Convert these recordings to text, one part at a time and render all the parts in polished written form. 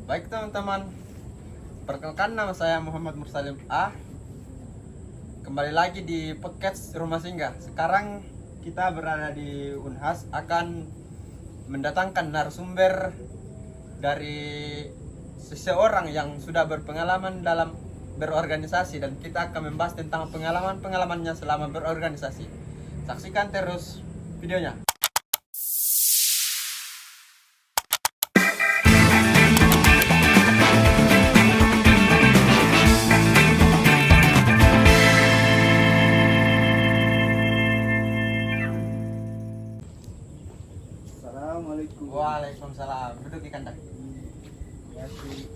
Baik teman-teman, perkenalkan nama saya Muhammad Mursalim A. Kembali lagi di podcast Rumah Singgah. Sekarang kita berada di Unhas akan mendatangkan narasumber dari seseorang yang sudah berpengalaman dalam berorganisasi, dan kita akan membahas tentang pengalaman-pengalamannya selama berorganisasi. Saksikan terus videonya. Assalamualaikum. Waalaikumsalam. Duduk di kandang. Ya sih.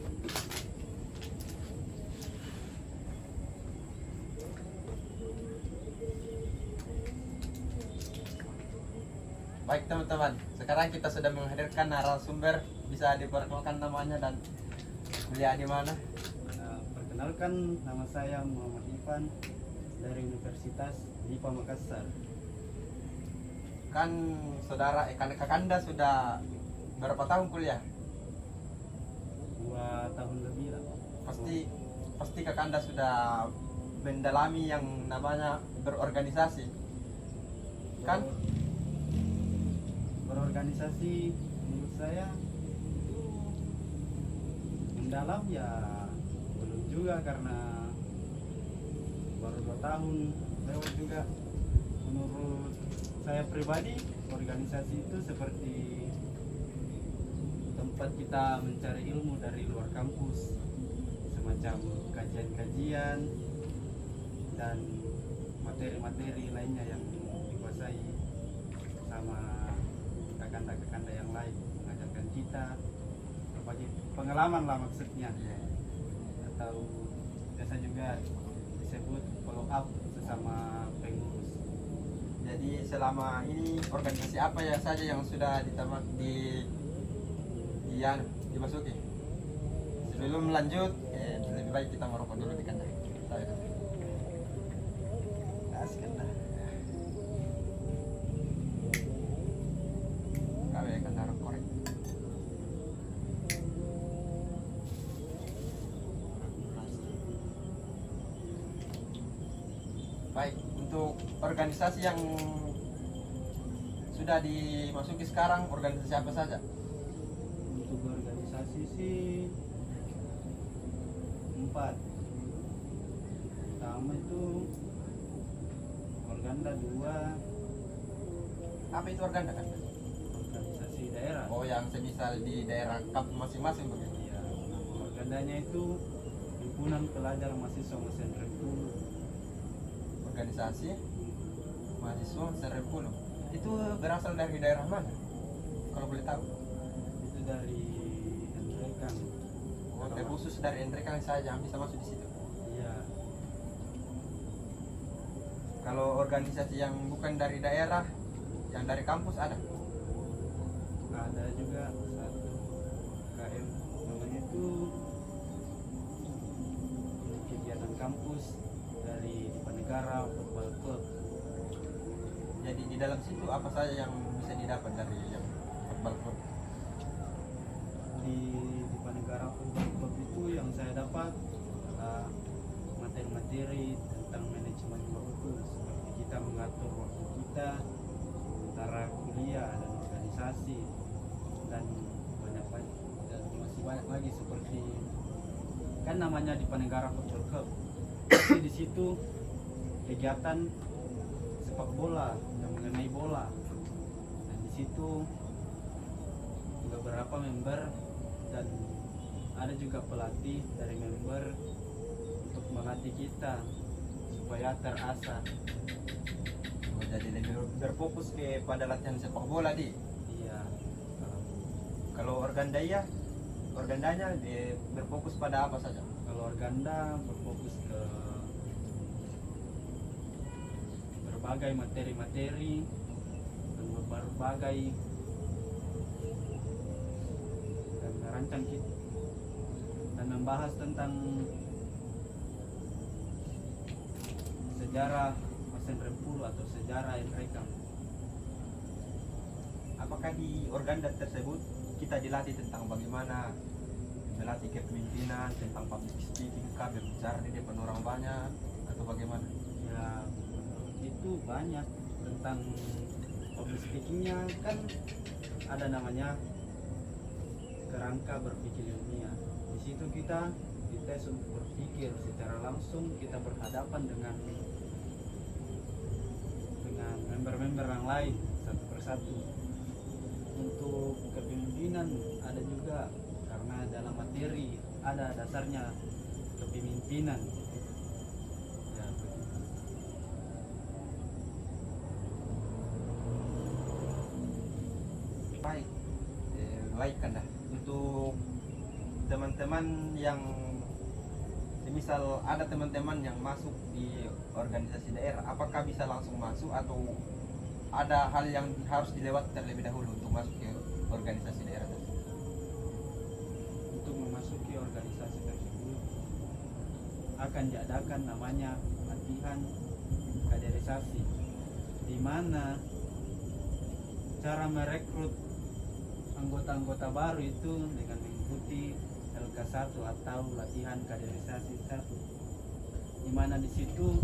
Baik teman-teman, sekarang kita sudah menghadirkan narasumber. Bisa diperkenalkan namanya dan kuliah di mana? Perkenalkan, nama saya Muhammad Ivan dari Universitas IPA Makassar. Kan saudara, kakanda sudah berapa tahun kuliah? 2 tahun lebih lah. Pasti kakanda sudah mendalami yang namanya berorganisasi, kan? Berorganisasi menurut saya itu mendalam ya belum juga, karena baru 2 tahun lewat juga. Menurut saya pribadi, organisasi itu seperti tempat kita mencari ilmu dari luar kampus, semacam kajian-kajian dan materi-materi lainnya yang dikuasai sama kakanda-kakanda yang lain, mengajarkan kita berbagai pengalaman lah maksudnya, atau biasa juga disebut follow up sesama pengurus. Jadi selama ini organisasi apa ya saja yang sudah dimasuki? Sebelum lanjut, lebih baik kita merokok dulu di kandang. Asik dah. Kami akan taruh korek. Baik, untuk organisasi yang sudah dimasuki sekarang, organisasi apa saja? Untuk organisasi sih 4. Pertama itu Organda 2, Apa itu organda kan? organisasi daerah. Oh, yang semisal di daerah kampus masing-masing begitu. Ya, nama organdanya itu Himpunan Pelajar Mahasiswa Mesin Rempulu. Organisasi mahasiswa Serempulu. Itu berasal dari daerah mana? Kalau boleh tahu. Itu dari Endrekan. Oh, terkhusus dari Endrekan saja bisa masuk di situ. Iya, Kalau organisasi yang bukan dari daerah, yang dari kampus ada. ada juga satu KM namanya itu kegiatan kampus dari Dipanegara Football Club. Jadi di dalam situ apa saja yang bisa didapat dari yang football club? Di Dipanegara Football Club itu yang saya dapat materi-materi tentang manajemen waktu, seperti kita mengatur waktu kita antara kuliah dan organisasi, dan masih banyak lagi, seperti kan namanya Dipanegara Football Club. Jadi di situ kegiatan sepak bola yang mengenai bola, dan di situ beberapa member dan ada juga pelatih dari member untuk melatih kita supaya terasa. Oh, jadi lebih berfokus pada latihan sepak bola di. Iya, Kalau organdanya berfokus pada apa saja? kalau organda berfokus ke berbagai materi-materi dan berbagai dan merancang kita dan membahas tentang sejarah Mesin Rempulu atau sejarah Endrekan. Apakah di organda tersebut kita dilatih tentang bagaimana melatih kepemimpinan tentang public speaking kah, berbicara di depan orang banyak atau bagaimana? Ya itu banyak tentang public speakingnya, kan ada namanya kerangka berpikir ilmiah. Di situ kita dites untuk berpikir secara langsung, kita berhadapan dengan member-member yang lain satu persatu. Untuk kepemimpinan ada juga, karena dalam materi ada dasarnya kepemimpinan. Ya begitu. Baik, baik kan dah. Untuk teman-teman yang misal ada teman-teman yang masuk di organisasi daerah, apakah bisa langsung masuk atau ada hal yang harus dilewati terlebih dahulu untuk masuk ke organisasi daerah tersebut? Untuk memasuki organisasi tersebut akan diadakan namanya latihan kaderisasi, di mana cara merekrut anggota-anggota baru itu dengan mengikuti LK1 atau latihan kaderisasi 1, di mana di situ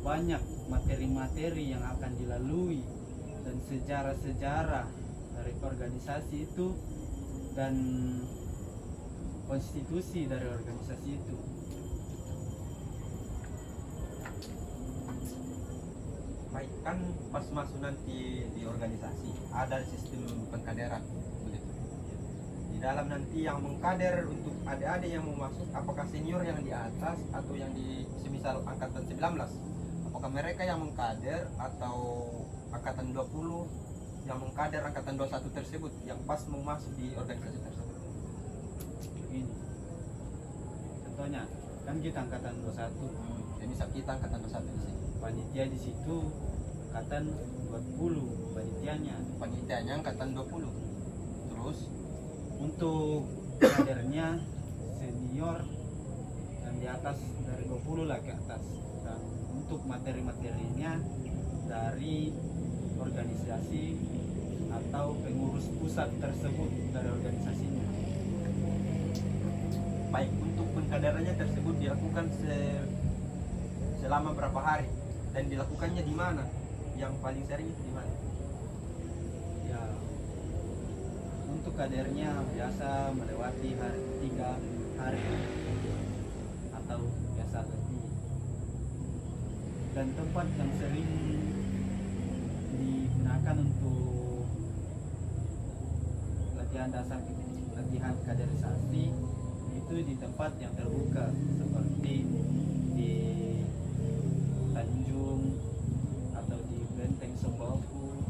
banyak materi-materi yang akan dilalui dan sejarah-sejarah dari organisasi itu dan konstitusi dari organisasi itu. Baik, kan pas masuk nanti di organisasi ada sistem pengkaderan begitu. Di dalam nanti yang mengkader untuk adik-adik yang mau masuk, apakah senior yang di atas atau yang di semisal angkatan 19? Apakah mereka yang mengkader atau angkatan 20 yang mengkader angkatan 21 tersebut yang pas mau masuk di organisasi tersebut? Begini, contohnya kan kita angkatan 21, Semisal kita angkatan 21 di sini. panitia di situ angkatan 20 panitianya. Panitianya angkatan 20. Terus Untuk kadernya senior dan di atas dari 20 lah ke atas. Dan untuk materi-materinya dari organisasi atau pengurus pusat tersebut dari organisasinya. baik, untuk pengkaderannya tersebut dilakukan selama berapa hari dan dilakukannya di mana? Yang paling sering itu di mana? Ya, untuk kadernya biasa melewati 3 hari atau biasa lebih. Dan tempat yang sering digunakan untuk latihan kaderisasi itu di tempat yang terbuka seperti di Tanjung atau di Benteng Sembaku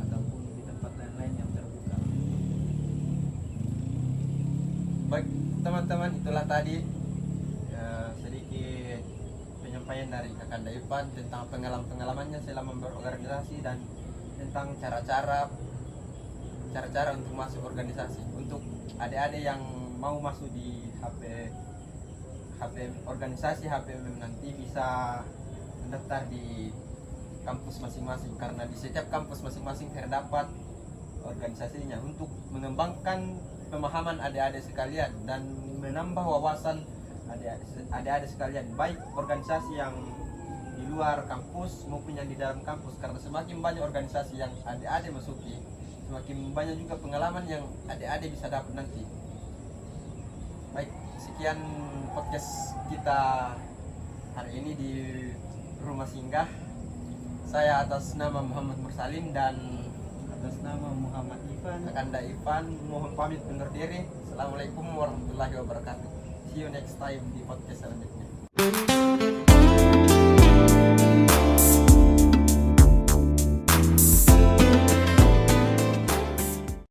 ataupun di tempat lain-lain yang terbuka. Baik teman-teman, itulah tadi sedikit penyampaian dari Kakanda Ivan tentang pengalaman-pengalamannya selama berorganisasi dan tentang cara-cara untuk masuk organisasi. Untuk adik-adik yang mau masuk di organisasi HPMM nanti bisa mendaftar di kampus masing-masing, karena di setiap kampus masing-masing terdapat organisasinya untuk mengembangkan pemahaman adik-adik sekalian dan menambah wawasan adik-adik sekalian, baik organisasi yang di luar kampus maupun yang di dalam kampus, karena semakin banyak organisasi yang adik-adik masuki, semakin banyak juga pengalaman yang adik-adik bisa dapat nanti. Baik, sekian podcast kita hari ini di Rumah Singgah. Saya atas nama Muhammad Mursalim dan Atas nama Muhammad Ivan, Kakanda Ivan mohon pamit undur diri. Assalamualaikum warahmatullahi wabarakatuh. See you next time di podcast selanjutnya.